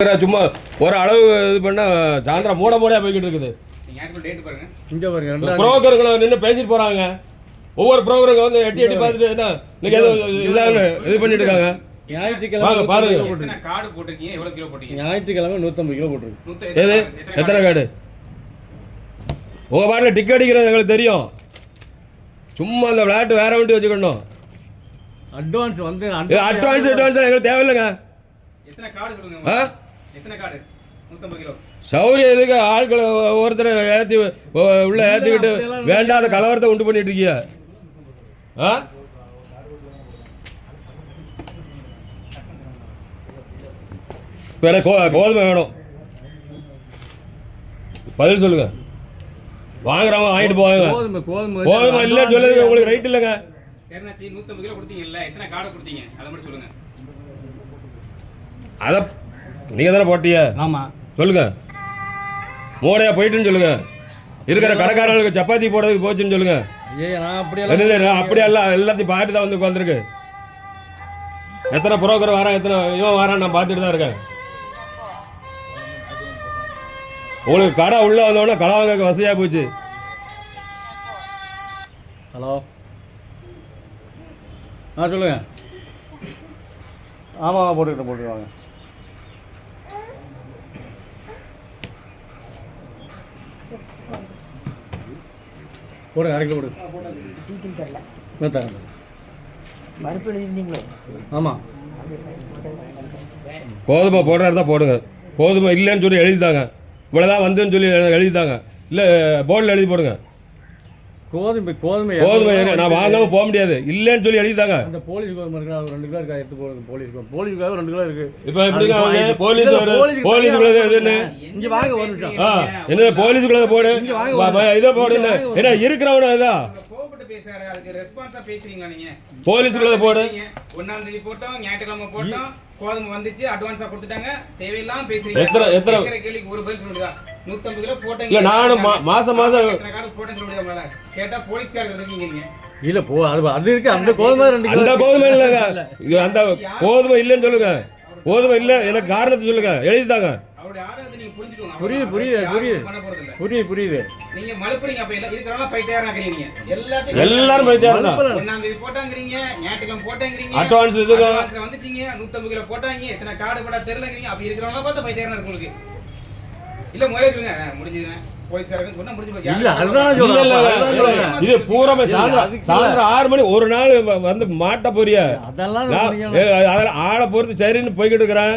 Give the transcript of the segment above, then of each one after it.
சும்மா ஒரு அளவு இது பண்ணா சாயந்தரம் மூட மூடையா போய்கிட்டு இருக்குது. புரோக்கருங்களை நின்று பேசிட்டு போறாங்க. ஒவ்வொரு புரோக்கருங்க வந்து எட்டி எட்டி பார்த்துட்டு என்ன இன்னைக்கு இது பண்ணிட்டு இருக்காங்க. ஞாயிற்றுக்கிழமை பாருங்க, ஞாயிற்றுக்கிழமை 150 கிலோ போட்டுருக்கு. எது எத்தனை கார்டு? உங்க பாட்டில் டிக்கெட் அடிக்கிறது எங்களுக்கு தெரியும். சும்மா அந்த விளையாட்டு வேற வண்டி வச்சுக்கணும். அட்வான்ஸ் வந்து அட்வான்ஸ் எங்களுக்கு தேவையில்லைங்க. சௌரியம் எதுக்கு ஆட்களை ஒருத்தரை ஏற்றி உள்ள ஏற்றிக்கிட்டு வேண்டாத கலவரத்தை உண்டு பண்ணிட்டு இருக்கிய? கோதுமை வேணும், பதில் சொல்லுங்க. வாங்குறவங்க வாங்கிட்டு போவாங்க. கோதுமை இல்லைன்னு சொல்லுங்க, உங்களுக்கு ரைட் இல்லைங்க. 150 கிலோ கொடுத்தீங்கல்ல, எத்தனை கார்டு கொடுத்தீங்க அதை மட்டும் சொல்லுங்க. அத நீங்க தானே போட்டிய? ஆமா சொல்லுங்க. மூடையா போயிட்டுன்னு சொல்லுங்க. இருக்கிற கடைக்காரர்களுக்கு சப்பாத்தி போடுறதுக்கு போச்சுன்னு சொல்லுங்க. அப்படியே எல்லாத்தையும் பார்த்து தான் வந்து உட்காந்துருக்கு. எத்தனை புரோக்கர் வரான், எத்தனை இவன் வரான் நான் பார்த்துட்டு தான் இருக்கேன். உங்களுக்கு கடை உள்ள வந்தோடனே கடை வாங்க வசதியாக போச்சு. ஹலோ, சொல்லுங்க. ஆமாம் போட்டுருவாங்க. போடுங்க, அரை கிலோ போடுங்க. ஆமாம், கோதுமை போடுறதா தான் போடுங்க. கோதுமை இல்லைன்னு சொல்லி எழுதித்தாங்க. இவ்வளோதான் வந்துன்னு சொல்லி எழுதித்தாங்க. இல்லை போர்டில் எழுதி போடுங்க. கோதுமை நான் வாங்காம போக முடியாது, இல்லைன்னு சொல்லி எழுதித்தாங்க. அந்த போலீஸ் கோதுமை இருக்கு, 2 கிலோ இருக்கா எடுத்து போடுங்க. போலீஸ்க்காக 2 கிலோ இருக்கு. இப்போ எப்படி போலீஸுக்குள்ள எதுன்னு இங்க வாங்க ஒரு நிமிஷம். என்ன போலீஸுக்குள்ள போடு, இதை போடு. என்ன இருக்கிறவன இதான் பேசுறாரு, அதுக்கு ரெஸ்பான்ஸா பேசுறீங்க நீங்க. போலீஸ்க்குள்ள போடு. 1ஆம் தேதி போட்டோம், ஞாயிற்றுக்கிழமை போட்டோம், கோதுமை வந்துச்சு, அட்வான்ஸா கொடுத்துட்டாங்க. தேவையில்லாம பேசுறீங்க. எத்தனை கேள்விக்கு ஒரு பதில் சொல்லுங்க. 150 கிலோ போட்டீங்க. இல்ல நானும் மாசம் எத்தனை கார்டு போட்டேன்னு சொல்ல முடியாதுல. கேட்டா போலீஸ்காரங்க இருக்கீங்க. இல்ல அது இருக்கு. அந்த கோதுமை 2 கிலோ. அந்த கோதுமை இல்லங்க, அந்த கோதுமை இல்லன்னு சொல்லுங்க. கோதுமை இல்ல எனக்கு காரணத்தை சொல்லுங்க, எழுதிதாங்க. அவருடைய ஆதாரத்தை நீங்க புரிஞ்சுக்கோங்க. புரியுது. நீங்க மலுப்புறீங்க. அப்ப இருக்கிறவங்க பைத்தியக்காரங்க. எல்லாரும் பைத்தியக்காரங்க. 1ஆம் தேதி போட்டாங்கறீங்க, ஞாயிற்றுக்கிழமை போட்டாங்கறீங்க, அட்வான்ஸ் இதுங்க வந்துட்டீங்க, 150 கிலோ போட்டாங்க, எத்தனை கார்டு போட்டா தெரியலங்கறீங்க. அப்ப இருக்கிறவங்க பார்த்து பைத்தியக்காரங்க இருக்கு உங்களுக்கு. இல்ல முறையே சொல்லுங்க, முடிஞ்சதுங்க. போலீஸ்காரங்க சொன்னா முடிஞ்சு போய். இல்ல அதுதான் சொல்றேன். இது பூரா சாயந்தரம் 6 மணி ஒரு நாள் வந்து மாட்ட போறியா? அதெல்லாம் ஆளை பொறுத்து சரின்னு போய்கிட்டு இருக்கிறேன்.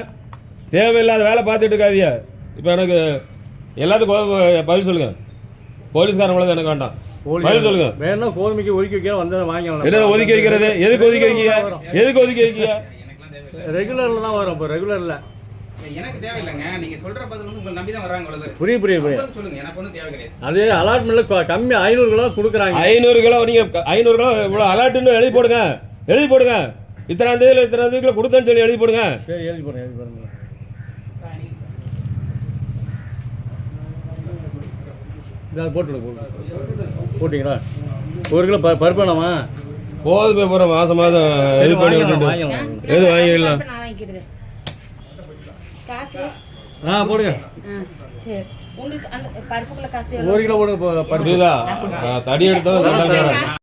தேவையில்லாத வேலை பார்த்துட்டு இருக்காதியா. இப்போ எனக்கு எல்லாத்துக்கும் பதில் சொல்லுங்க. போலீஸ்காரங்கள எனக்கு வேண்டாம், பதில் சொல்லுங்க. வேணா கோதுமைக்கு ஒதுக்கி வைக்க வந்து வாங்கிக்கலாம். என்ன ஒதுக்கி வைக்கிறது? எதுக்கு ஒதுக்கி வைக்கிய? எதுக்கு ஒதுக்கி வைக்கிய? ரெகுலர்ல தான் வரும். இப்போ ரெகுலர்ல எனக்கு தேவையில்லைங்க. நீங்க சொல்ற பதில் வந்து உங்களை நம்பி தான் வராங்க. அவ்வளவு புரியுது. சொல்லுங்க, எனக்கு ஒன்றும் தேவை கிடையாது. அது அலாட்மெண்ட்ல கம்மி 500 கிலோ கொடுக்குறாங்க. 500 கிலோ நீங்க 500 கிலோ இவ்வளோ அலாட்டுன்னு எழுதி போடுங்க. இத்தனாம் தேதியில் கொடுத்தேன்னு சொல்லி எழுதி போடுங்க. சரி, எழுதி போடுங்க. போட்டீங்களா? 1 கிலோ பருப்பு வேணாமா? கோதுமை போகிற மாதம் இது பண்ணி விட்டுட்டு எது வாங்கிடலாம். போடுங்க. 1 கிலோ போடுங்க. தடி எடுத்தோம்.